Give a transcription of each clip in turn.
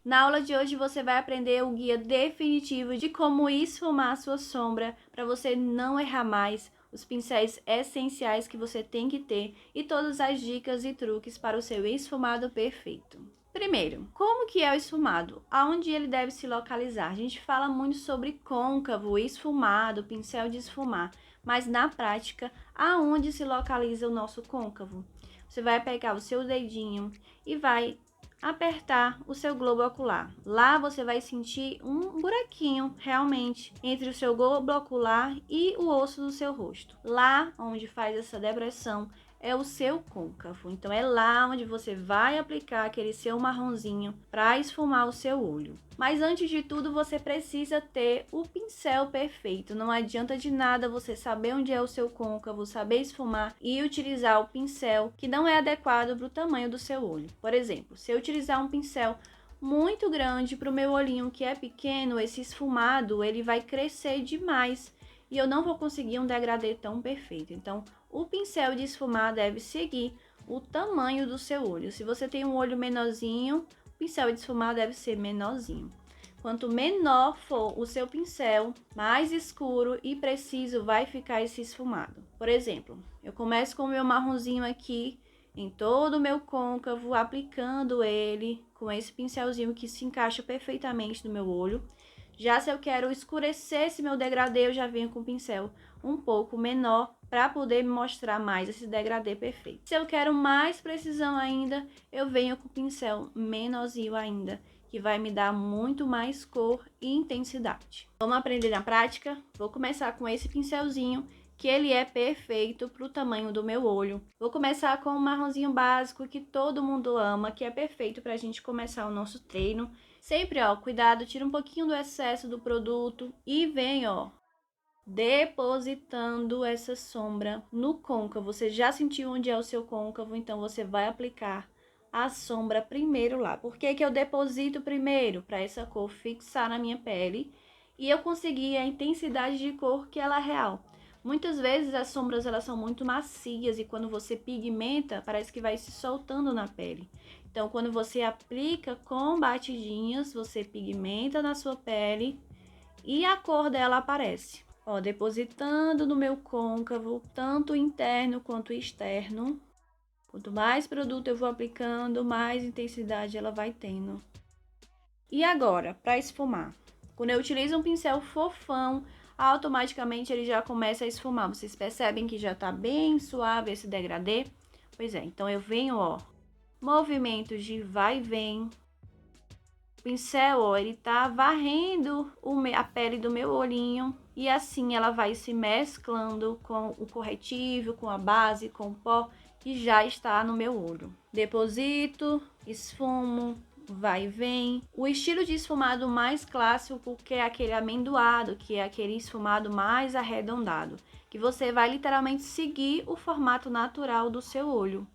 Na aula de hoje você vai aprender o guia definitivo de como esfumar a sua sombra para você não errar mais, os pincéis essenciais que você tem que ter e todas as dicas e truques para o seu esfumado perfeito. Primeiro, como que é o esfumado? Aonde ele deve se localizar? A gente fala muito sobre côncavo, esfumado, pincel de esfumar, mas na prática, aonde se localiza o nosso côncavo? Você vai pegar o seu dedinho e vai apertar o seu globo ocular. Lá você vai sentir um buraquinho realmente entre o seu globo ocular e o osso do seu rosto. Lá onde faz essa depressão é o seu côncavo. Então é lá onde você vai aplicar aquele seu marronzinho para esfumar o seu olho. Mas antes de tudo, você precisa ter o pincel perfeito. Não adianta de nada você saber onde é o seu côncavo, saber esfumar e utilizar o pincel que não é adequado para o tamanho do seu olho. Por exemplo, se eu utilizar um pincel muito grande para o meu olhinho que é pequeno, esse esfumado ele vai crescer demais e eu não vou conseguir um degradê tão perfeito. Então, o pincel de esfumar deve seguir o tamanho do seu olho. Se você tem um olho menorzinho, o pincel de esfumar deve ser menorzinho. Quanto menor for o seu pincel, mais escuro e preciso vai ficar esse esfumado. Por exemplo, eu começo com o meu marronzinho aqui em todo o meu côncavo, aplicando ele com esse pincelzinho que se encaixa perfeitamente no meu olho. Já se eu quero escurecer esse meu degradê, eu já venho com o pincel um pouco menor para poder me mostrar mais esse degradê perfeito. Se eu quero mais precisão ainda, eu venho com o pincel menorzinho ainda, que vai me dar muito mais cor e intensidade. Vamos aprender na prática? Vou começar com esse pincelzinho, que ele é perfeito para o tamanho do meu olho. Vou começar com um marronzinho básico que todo mundo ama, que é perfeito para a gente começar o nosso treino. Sempre, ó, cuidado, tira um pouquinho do excesso do produto e vem, ó, depositando essa sombra no côncavo. Você já sentiu onde é o seu côncavo, então você vai aplicar a sombra primeiro lá. Por que que eu deposito primeiro? Para essa cor fixar na minha pele e eu conseguir a intensidade de cor que ela é real. Muitas vezes as sombras elas são muito macias e quando você pigmenta, parece que vai se soltando na pele. Então, quando você aplica com batidinhas, você pigmenta na sua pele e a cor dela aparece. Ó, depositando no meu côncavo, tanto interno quanto externo. Quanto mais produto eu vou aplicando, mais intensidade ela vai tendo. E agora, para esfumar. Quando eu utilizo um pincel fofão, automaticamente ele já começa a esfumar. Vocês percebem que já tá bem suave esse degradê? Pois é, então eu venho, ó, movimentos de vai e vem. O pincel, ó, ele tá varrendo a pele do meu olhinho e assim ela vai se mesclando com o corretivo, com a base, com o pó que já está no meu olho. Deposito, esfumo, vai e vem. O estilo de esfumado mais clássico que é aquele amendoado, que é aquele esfumado mais arredondado, que você vai literalmente seguir o formato natural do seu olho.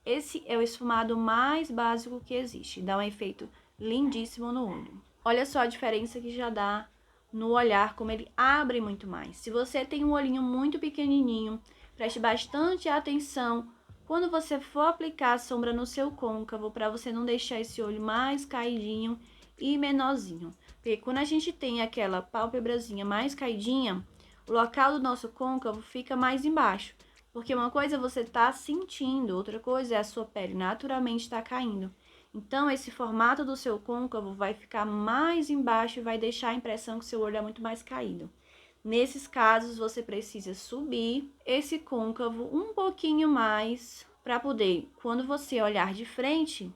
Esse é o esfumado mais básico que existe, dá um efeito lindíssimo no olho. Olha só a diferença que já dá no olhar, como ele abre muito mais. Se você tem um olhinho muito pequenininho, preste bastante atenção quando você for aplicar a sombra no seu côncavo, para você não deixar esse olho mais caidinho e menorzinho. Porque quando a gente tem aquela pálpebrazinha mais caidinha, o local do nosso côncavo fica mais embaixo. Porque uma coisa é você tá sentindo, outra coisa é a sua pele naturalmente tá caindo. Então, esse formato do seu côncavo vai ficar mais embaixo e vai deixar a impressão que seu olho é muito mais caído. Nesses casos, você precisa subir esse côncavo um pouquinho mais para poder, quando você olhar de frente,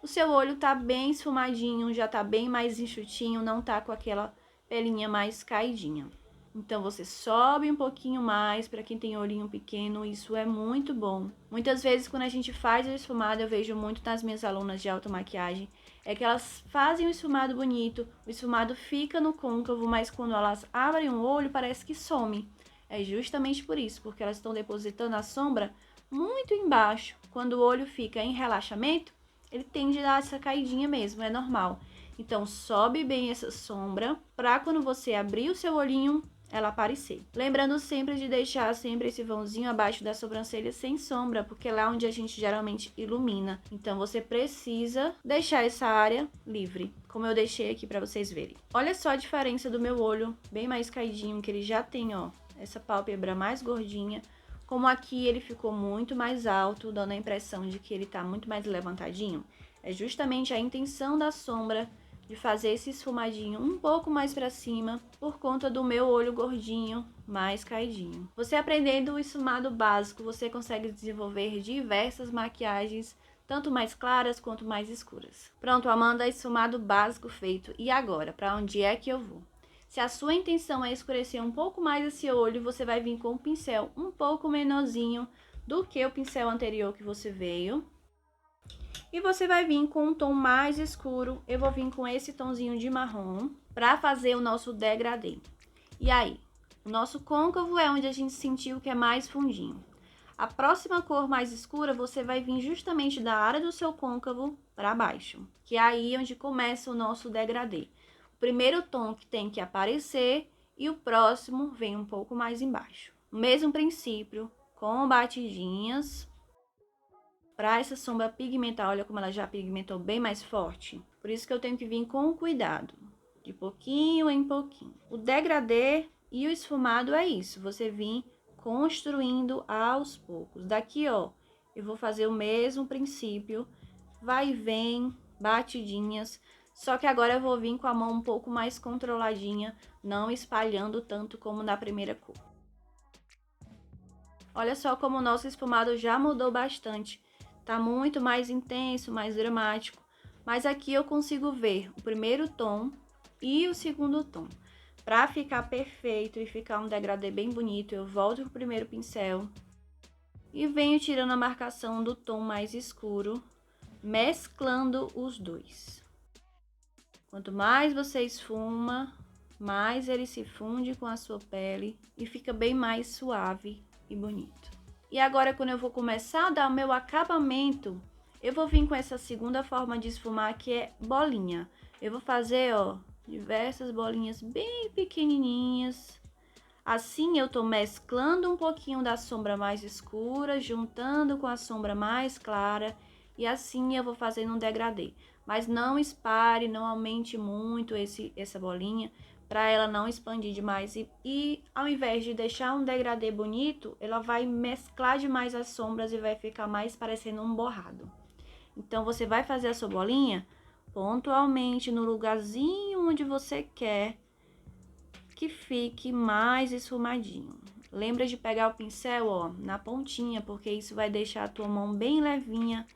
o seu olho tá bem esfumadinho, já tá bem mais enxutinho, não tá com aquela pelinha mais caidinha. Então, você sobe um pouquinho mais, para quem tem olhinho pequeno, isso é muito bom. Muitas vezes, quando a gente faz o esfumado, eu vejo muito nas minhas alunas de automaquiagem, é que elas fazem o esfumado bonito, o esfumado fica no côncavo, mas quando elas abrem o olho, parece que some. É justamente por isso, porque elas estão depositando a sombra muito embaixo. Quando o olho fica em relaxamento, ele tende a dar essa caidinha mesmo, é normal. Então, sobe bem essa sombra, para quando você abrir o seu olhinho, ela aparecer. Lembrando sempre de deixar sempre esse vãozinho abaixo da sobrancelha sem sombra, porque é lá onde a gente geralmente ilumina. Então, você precisa deixar essa área livre, como eu deixei aqui pra vocês verem. Olha só a diferença do meu olho, bem mais caidinho, que ele já tem, ó, essa pálpebra mais gordinha. Como aqui ele ficou muito mais alto, dando a impressão de que ele tá muito mais levantadinho. É justamente a intenção da sombra de fazer esse esfumadinho um pouco mais para cima por conta do meu olho gordinho mais caidinho. Você aprendendo o esfumado básico, você consegue desenvolver diversas maquiagens, tanto mais claras quanto mais escuras. Pronto, Amanda, esfumado básico feito. E agora, para onde é que eu vou? Se a sua intenção é escurecer um pouco mais esse olho, você vai vir com um pincel um pouco menorzinho do que o pincel anterior que você veio. E você vai vir com um tom mais escuro. Eu vou vir com esse tomzinho de marrom para fazer o nosso degradê. E aí, o nosso côncavo é onde a gente sentiu que é mais fundinho. A próxima cor mais escura, você vai vir justamente da área do seu côncavo para baixo, que é aí onde começa o nosso degradê. O primeiro tom que tem que aparecer e o próximo vem um pouco mais embaixo. O mesmo princípio, com batidinhas. Para essa sombra pigmentar, olha como ela já pigmentou bem mais forte. Por isso que eu tenho que vir com cuidado, de pouquinho em pouquinho. O degradê e o esfumado é isso, você vir construindo aos poucos. Daqui, ó, eu vou fazer o mesmo princípio, vai e vem, batidinhas. Só que agora eu vou vir com a mão um pouco mais controladinha, não espalhando tanto como na primeira cor. Olha só como o nosso esfumado já mudou bastante. Tá muito mais intenso, mais dramático. Mas aqui eu consigo ver o primeiro tom e o segundo tom. Pra ficar perfeito e ficar um degradê bem bonito, eu volto pro primeiro pincel e venho tirando a marcação do tom mais escuro, mesclando os dois. Quanto mais você esfuma, mais ele se funde com a sua pele e fica bem mais suave e bonito. E agora, quando eu vou começar a dar o meu acabamento, eu vou vir com essa segunda forma de esfumar, que é bolinha. Eu vou fazer, ó, diversas bolinhas bem pequenininhas. Assim, eu tô mesclando um pouquinho da sombra mais escura, juntando com a sombra mais clara. E assim eu vou fazendo um degradê. Mas não espalhe, não aumente muito essa bolinha, para ela não expandir demais. E ao invés de deixar um degradê bonito, ela vai mesclar demais as sombras e vai ficar mais parecendo um borrado. Então, você vai fazer a sua bolinha pontualmente no lugarzinho onde você quer que fique mais esfumadinho. Lembra de pegar o pincel, ó, na pontinha, porque isso vai deixar a tua mão bem levinha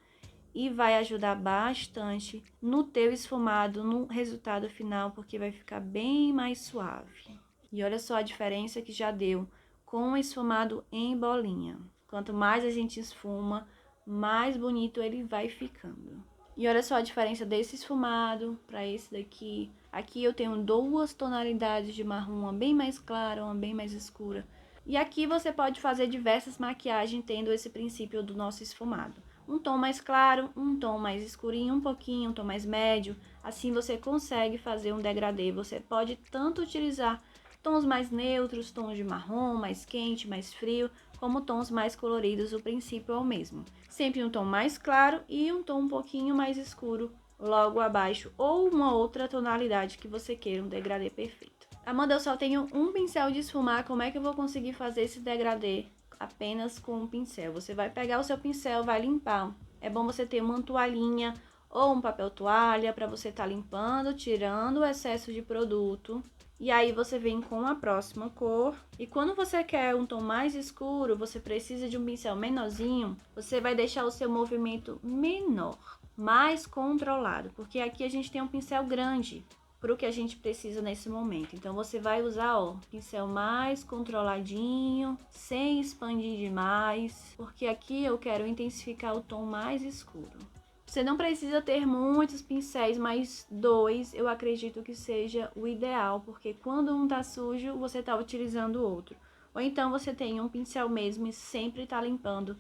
e vai ajudar bastante no teu esfumado, no resultado final, porque vai ficar bem mais suave. E olha só a diferença que já deu com o esfumado em bolinha. Quanto mais a gente esfuma, mais bonito ele vai ficando. E olha só a diferença desse esfumado para esse daqui. Aqui eu tenho duas tonalidades de marrom, uma bem mais clara, uma bem mais escura. E aqui você pode fazer diversas maquiagens tendo esse princípio do nosso esfumado. Um tom mais claro, um tom mais escurinho, um pouquinho, um tom mais médio. Assim você consegue fazer um degradê. Você pode tanto utilizar tons mais neutros, tons de marrom, mais quente, mais frio, como tons mais coloridos, o princípio é o mesmo. Sempre um tom mais claro e um tom um pouquinho mais escuro logo abaixo, ou uma outra tonalidade que você queira, um degradê perfeito. Amanda, eu só tenho um pincel de esfumar, como é que eu vou conseguir fazer esse degradê apenas com um pincel? Você vai pegar o seu pincel, vai limpar. É bom você ter uma toalhinha ou um papel toalha para você estar limpando, tirando o excesso de produto. E aí você vem com a próxima cor. E quando você quer um tom mais escuro, você precisa de um pincel menorzinho, você vai deixar o seu movimento menor, mais controlado, porque aqui a gente tem um pincel grande para o que a gente precisa nesse momento. Então, você vai usar, ó, pincel mais controladinho, sem expandir demais, porque aqui eu quero intensificar o tom mais escuro. Você não precisa ter muitos pincéis, mas dois eu acredito que seja o ideal, porque quando um tá sujo, você tá utilizando o outro. Ou então você tem um pincel mesmo e sempre tá limpando,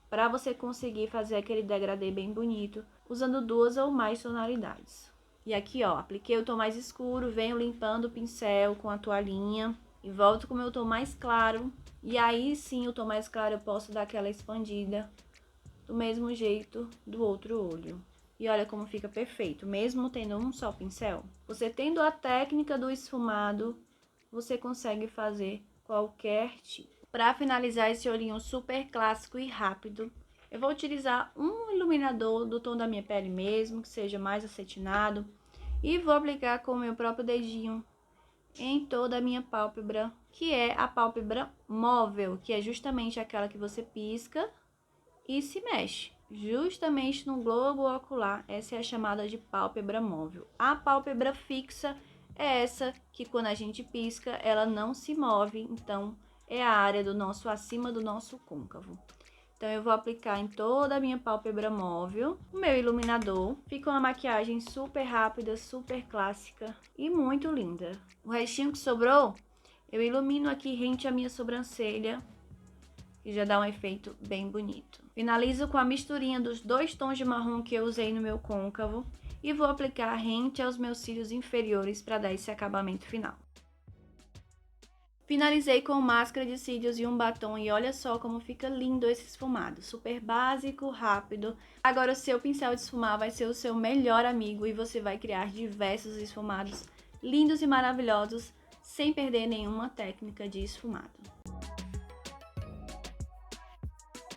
para você conseguir fazer aquele degradê bem bonito, usando duas ou mais tonalidades. E aqui, ó, apliquei o tom mais escuro, venho limpando o pincel com a toalhinha e volto com o meu tom mais claro. E aí sim, o tom mais claro eu posso dar aquela expandida do mesmo jeito do outro olho. E olha como fica perfeito, mesmo tendo um só pincel. Você tendo a técnica do esfumado, você consegue fazer qualquer tipo. Para finalizar esse olhinho super clássico e rápido, eu vou utilizar um iluminador do tom da minha pele mesmo, que seja mais acetinado. E vou aplicar com o meu próprio dedinho em toda a minha pálpebra, que é a pálpebra móvel, que é justamente aquela que você pisca e se mexe. Justamente no globo ocular, essa é a chamada de pálpebra móvel. A pálpebra fixa é essa que quando a gente pisca, ela não se move, então é a área do nosso acima do nosso côncavo. Então, eu vou aplicar em toda a minha pálpebra móvel o meu iluminador. Fica uma maquiagem super rápida, super clássica e muito linda. O restinho que sobrou, eu ilumino aqui rente à minha sobrancelha, que já dá um efeito bem bonito. Finalizo com a misturinha dos 2 tons de marrom que eu usei no meu côncavo e vou aplicar rente aos meus cílios inferiores para dar esse acabamento final. Finalizei com máscara de cílios e um batom e olha só como fica lindo esse esfumado, super básico, rápido. Agora o seu pincel de esfumar vai ser o seu melhor amigo e você vai criar diversos esfumados lindos e maravilhosos sem perder nenhuma técnica de esfumado.